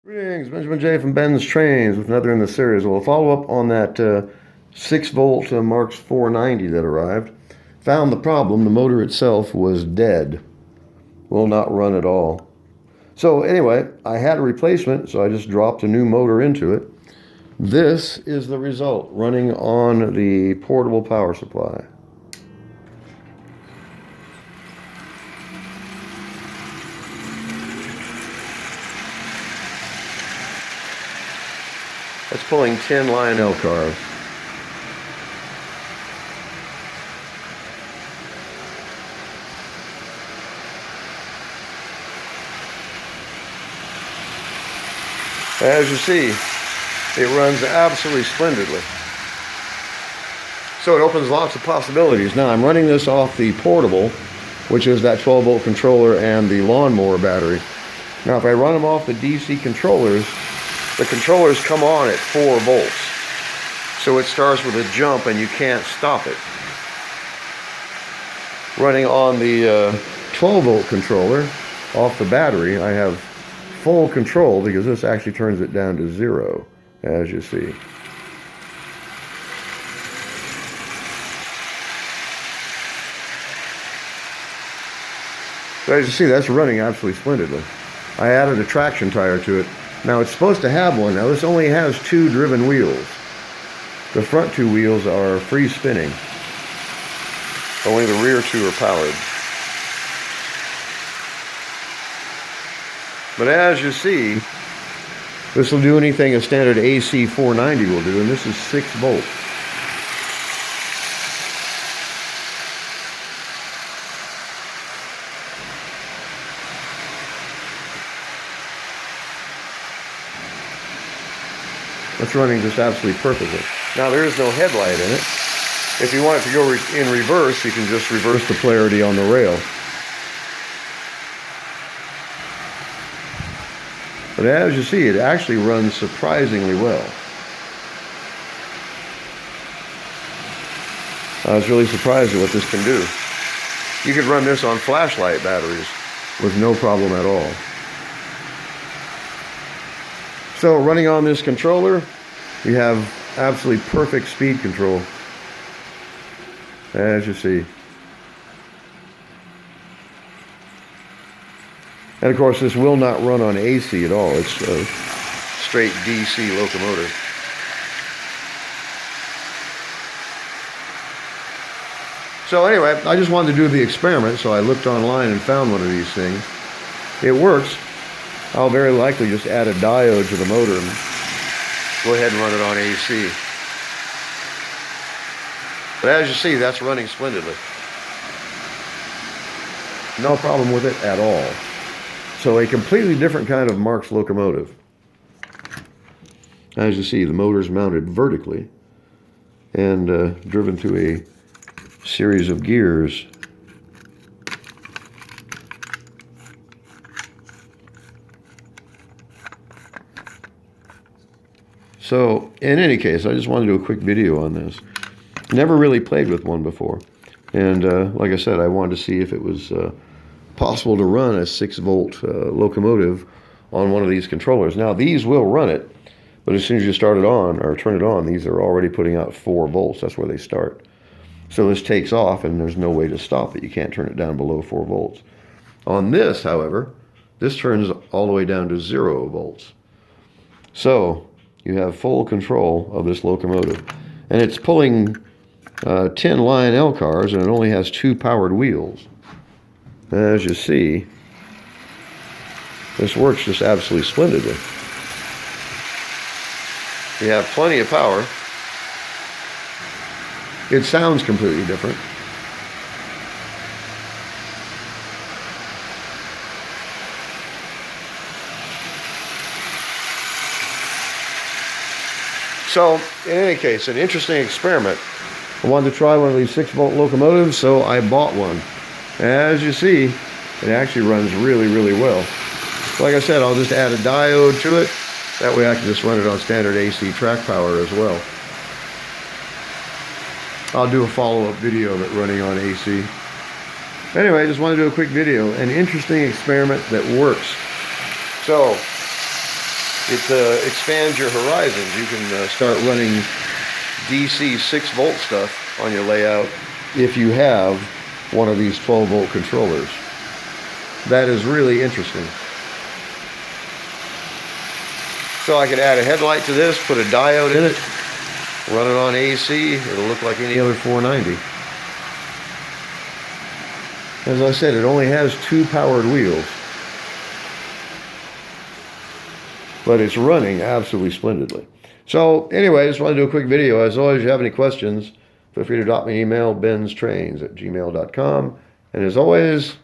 Greetings, Benjamin J. from BENZTRAINZ with another in the series. We'll follow up on that 6-volt Marx 490 that arrived. Found the problem. The motor itself was dead. Will not run at all. So anyway, I had a replacement, so I just dropped a new motor into it. This is the result, running on the portable power supply. That's pulling 10 line L cars. As you see, it runs absolutely splendidly. So it opens lots of possibilities. Now I'm running this off the portable, which is that 12-volt controller and the lawnmower battery. Now if I run them off the DC controllers, the controllers come on at 4 volts. So it starts with a jump and you can't stop it. Running on the 12-volt controller off the battery, I have full control because this actually turns it down to 0, as you see. So as you see, that's running absolutely splendidly. I added a traction tire to it. Now it's supposed to have one. Now this only has 2 driven wheels. The front 2 wheels are free spinning. Only the rear 2 are powered. But as you see, this will do anything a standard AC 490 will do, and this is 6 volts. It's running just absolutely perfectly. Now there is no headlight in it. If you want it to go in reverse, you can just reverse the polarity on the rail. But as you see, it actually runs surprisingly well. I was really surprised at what this can do. You could run this on flashlight batteries with no problem at all. So running on this controller, you have absolutely perfect speed control, as you see. And of course, this will not run on AC at all. It's a straight DC locomotive. So anyway, I just wanted to do the experiment, so I looked online and found one of these things. It works. I'll very likely just add a diode to the motor and go ahead and run it on AC. But as you see, that's running splendidly. No problem with it at all. So a completely different kind of Marx locomotive. As you see, the motor's mounted vertically and driven through a series of gears. So, in any case, I just wanted to do a quick video on this. Never really played with one before. And like I said, I wanted to see if it was possible to run a 6-volt locomotive on one of these controllers. Now, these will run it, but as soon as you start it on, or turn it on, these are already putting out 4 volts. That's where they start. So this takes off, and there's no way to stop it. You can't turn it down below 4 volts. On this, however, this turns all the way down to 0 volts. So you have full control of this locomotive. And it's pulling 10 line L cars, and it only has 2 powered wheels. As you see, this works just absolutely splendidly. You have plenty of power. It sounds completely different. So, in any case, an interesting experiment. I wanted to try one of these 6-volt locomotives, so I bought one. As you see, it actually runs really, really well. Like I said, I'll just add a diode to it. That way I can just run it on standard AC track power as well. I'll do a follow-up video of it running on AC. Anyway, I just want to do a quick video. An interesting experiment that works. So, it expands your horizons. You can start running DC 6-volt stuff on your layout if you have one of these 12-volt controllers. That is really interesting. So I could add a headlight to this, put a diode in it, run it on AC. It'll look like any other 490. As I said, it only has 2 powered wheels, but it's running absolutely splendidly. So anyway, I just wanted to do a quick video. As always, if you have any questions, feel free to drop me an email, BENZTRAINZ@gmail.com. And as always,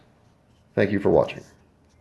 thank you for watching.